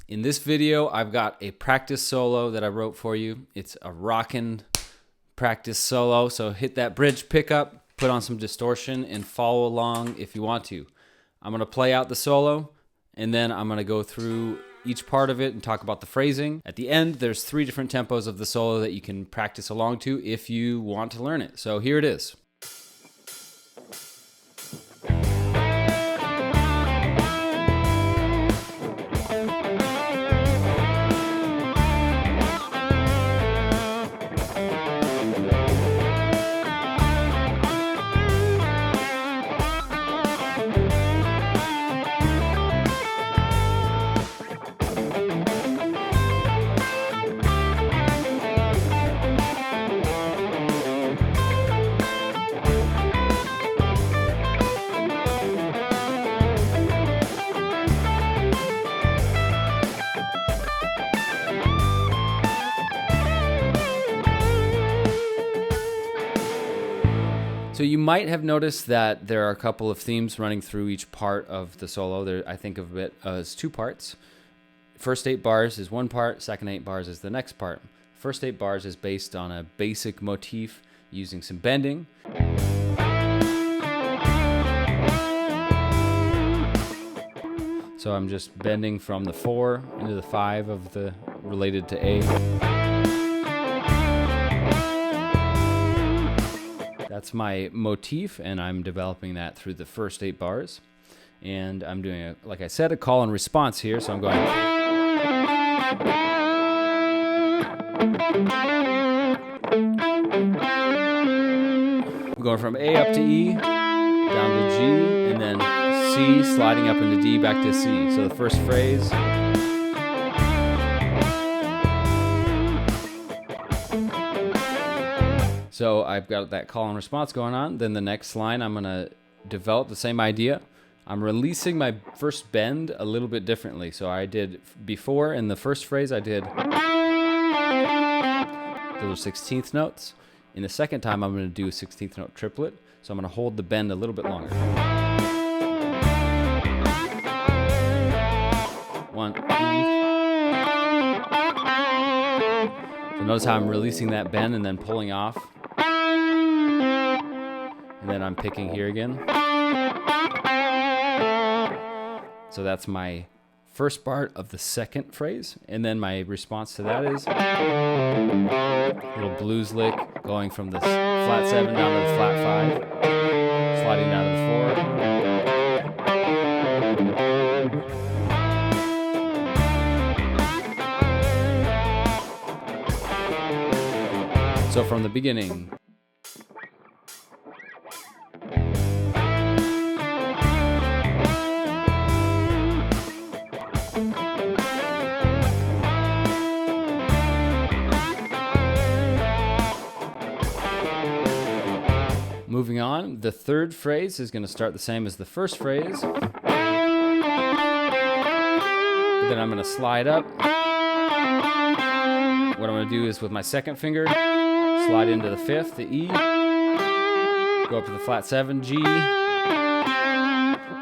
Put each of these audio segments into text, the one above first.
In this video, I've got a practice solo that I wrote for you. It's a rockin' practice solo, so hit that bridge pickup, put on some distortion, and follow along if you want to. I'm gonna play out the solo, and then I'm gonna go through each part of it and talk about the phrasing. At the end, there's 3 different tempos of the solo that you can practice along to if you want to learn it. So here it is. So you might have noticed that there are a couple of themes running through each part of the solo. I think of it as 2 parts. First 8 bars is one part, second 8 bars is the next part. First 8 bars is based on a basic motif using some bending. So I'm just bending from the 4 into the 5 of the related to A. That's my motif, and I'm developing that through the first 8 bars. And I'm doing, like I said, a call and response here. So I'm going. I'm going from A up to E, down to G, and then C, sliding up into D, back to C. So the first phrase. So I've got that call and response going on. Then the next line, I'm going to develop the same idea. I'm releasing my first bend a little bit differently. So I did before in the first phrase, I did those 16th notes. In the second time, I'm going to do a 16th note triplet. So I'm going to hold the bend a little bit longer. 1, 2. So notice how I'm releasing that bend and then pulling off. And then I'm picking here again. So that's my first part of the second phrase. And then my response to that is a little blues lick going from the flat 7 down to the flat 5, sliding down to the 4. So from the beginning. Moving on, the third phrase is going to start the same as the first phrase. But then I'm going to slide up. What I'm going to do is with my second finger, slide into the 5th, the E, go up to the flat 7, G,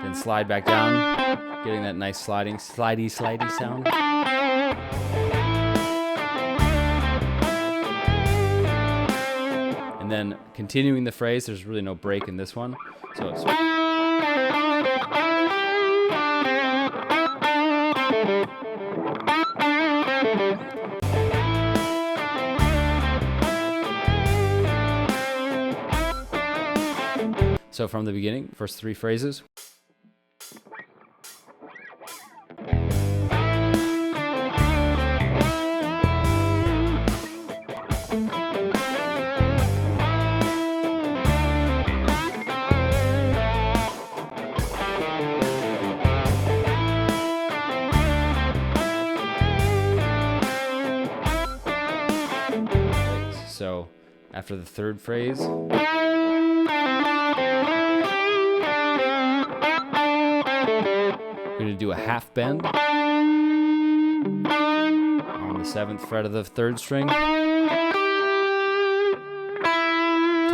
then slide back down, getting that nice slidey sound. And then continuing the phrase, there's really no break in this one. So it's. So from the beginning, first 3 phrases. So after the third phrase, we're going to do a half bend on the 7th fret of the 3rd string to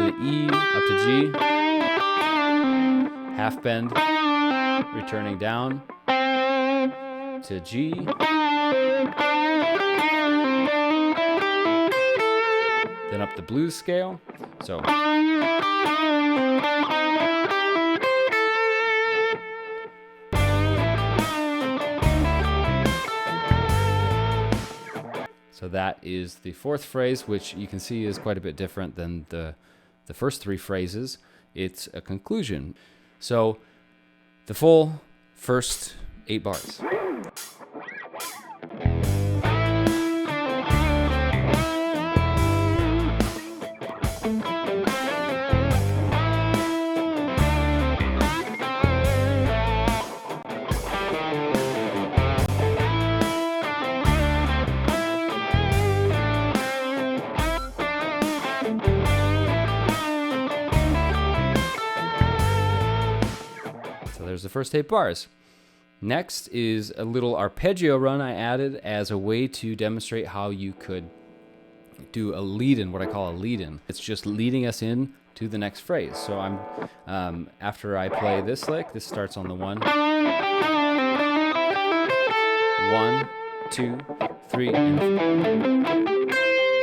the E up to G, half bend, returning down to G, then up the blues scale. So that is the fourth phrase, which you can see is quite a bit different than the first three phrases. It's a conclusion. So the full first 8 bars. There's the first 8 bars. Next is a little arpeggio run I added as a way to demonstrate how you could do a lead-in, what I call a lead-in. It's just leading us in to the next phrase. So I'm after I play this lick, this starts on the 1, 1, 2, 3, and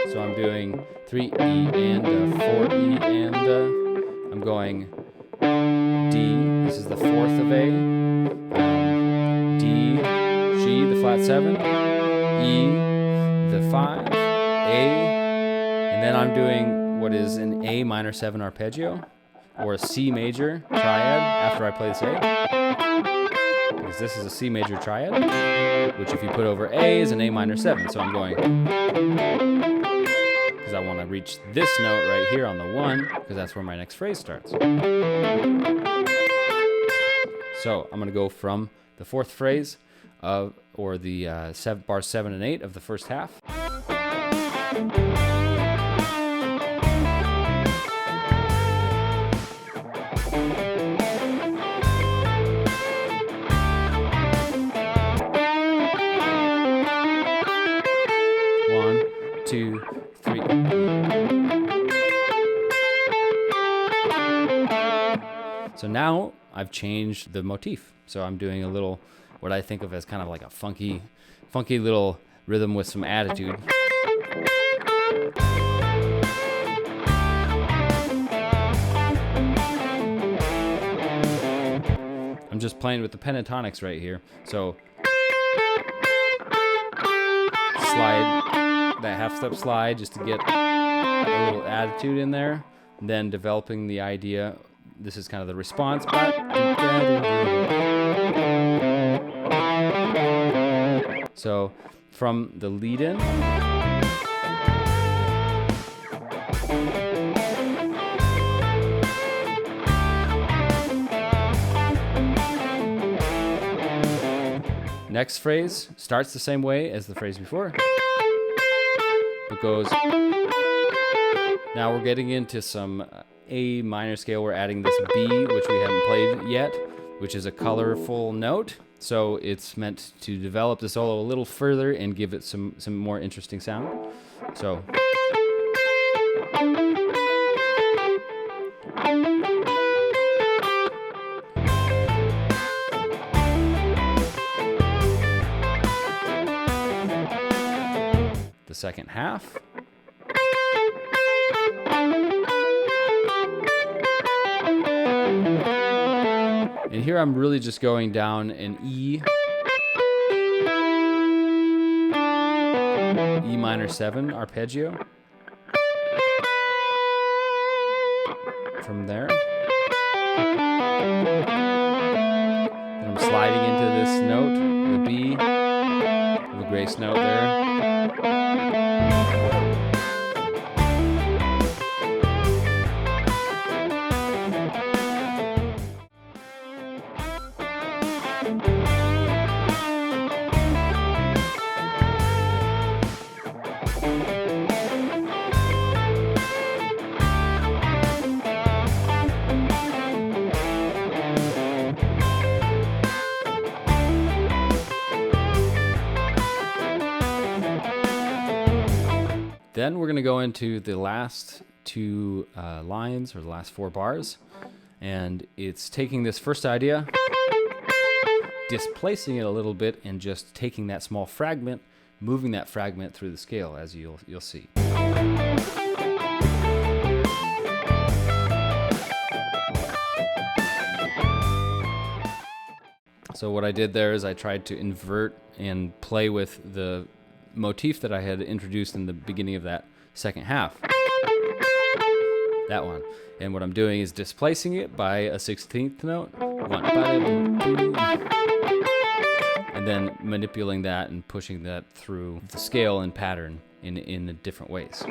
4. So I'm doing 3 E and 4 E and I'm going D, this is the 4th of A, D, G, the flat 7, E, the 5, A, and then I'm doing what is an A minor 7 arpeggio, or a C major triad after I play this A, because this is a C major triad, which if you put over A is an A minor 7, so I'm going, because I want to reach this note right here on the 1, because that's where my next phrase starts. So I'm going to go from the 4th phrase or the bars 7 and 8 of the first half. One, 2, 3. So now I've changed the motif. So I'm doing a little, what I think of as kind of like a funky little rhythm with some attitude. I'm just playing with the pentatonics right here. So slide, that half step slide just to get a little attitude in there. And then developing the idea. This is kind of the response part. So from the lead-in, next phrase starts the same way as the phrase before, but goes, now we're getting into some A minor scale. We're adding this B, which we haven't played yet, which is a colorful note. So it's meant to develop the solo a little further and give it some more interesting sound. So the second half. And here I'm really just going down an E minor 7 arpeggio. From there. Then I'm sliding into this note, the B, the grace note there. Then we're going to go into the last 2 lines, or the last 4 bars, and it's taking this first idea, displacing it a little bit, and just taking that small fragment, moving that fragment through the scale, as you'll see. So what I did there is I tried to invert and play with the motif that I had introduced in the beginning of that second half. That one. And what I'm doing is displacing it by a 16th note. And then manipulating that and pushing that through the scale and pattern in different ways.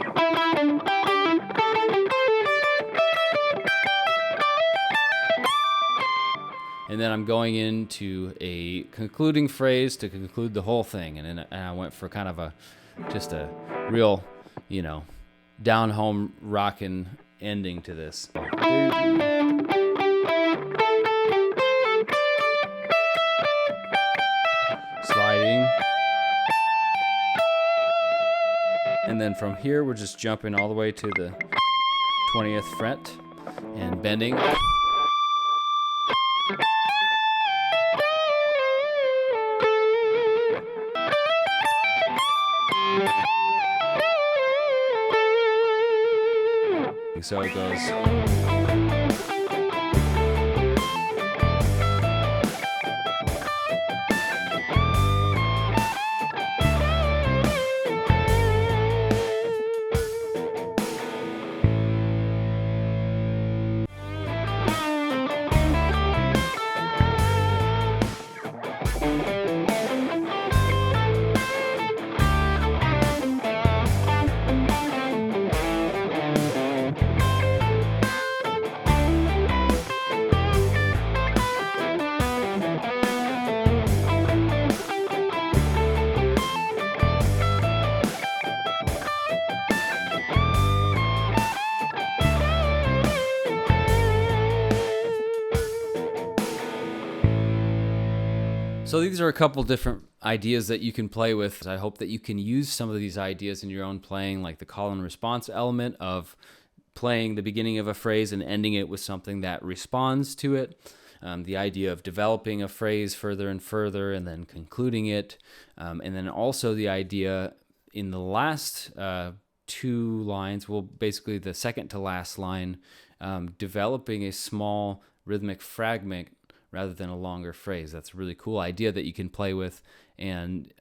And then I'm going into a concluding phrase to conclude the whole thing. And then I went for kind of just a real, down home rockin' ending to this. Sliding. And then from here, we're just jumping all the way to the 20th fret and bending. So it goes. So these are a couple different ideas that you can play with. I hope that you can use some of these ideas in your own playing, like the call and response element of playing the beginning of a phrase and ending it with something that responds to it. The idea of developing a phrase further and further and then concluding it. And then also the idea in the last two lines, well, basically the second to last line, developing a small rhythmic fragment rather than a longer phrase. That's a really cool idea that you can play with and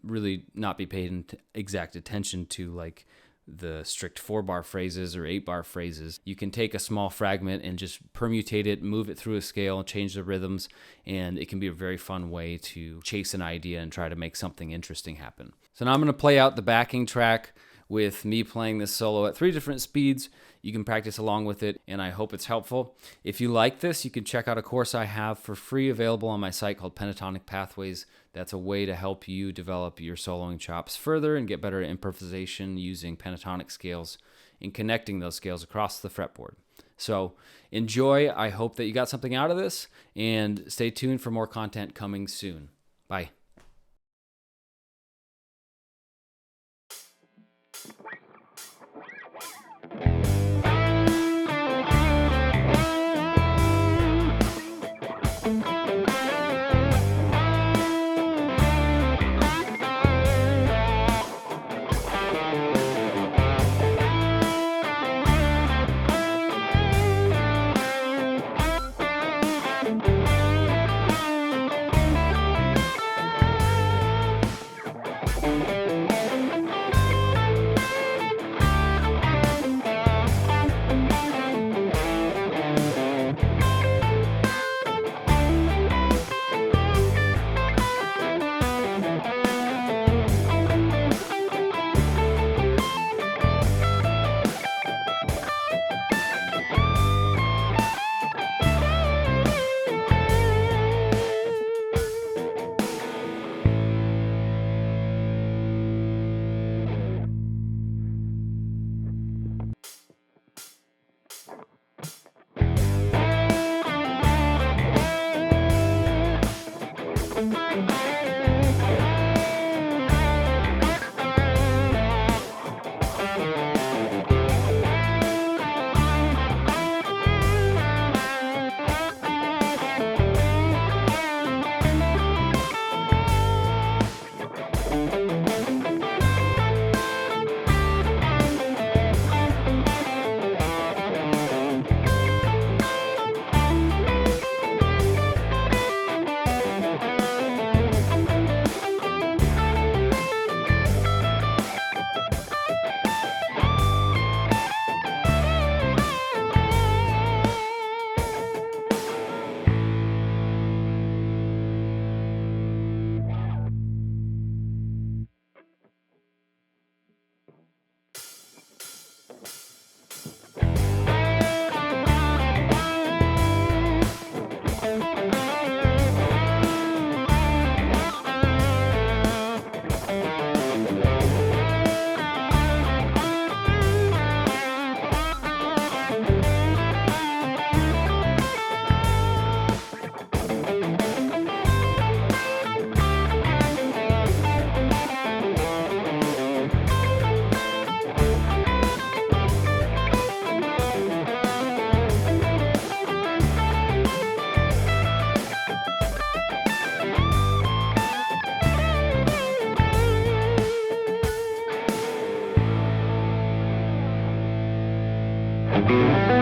really not be paying exact attention to like the strict 4-bar phrases or 8-bar phrases. You can take a small fragment and just permutate it, move it through a scale, change the rhythms, and it can be a very fun way to chase an idea and try to make something interesting happen. So now I'm going to play out the backing track with me playing this solo at 3 different speeds. You can practice along with it, and I hope it's helpful. If you like this, you can check out a course I have for free available on my site called Pentatonic Pathways. That's a way to help you develop your soloing chops further and get better at improvisation using pentatonic scales and connecting those scales across the fretboard. So enjoy. I hope that you got something out of this, and stay tuned for more content coming soon. Bye. Bye.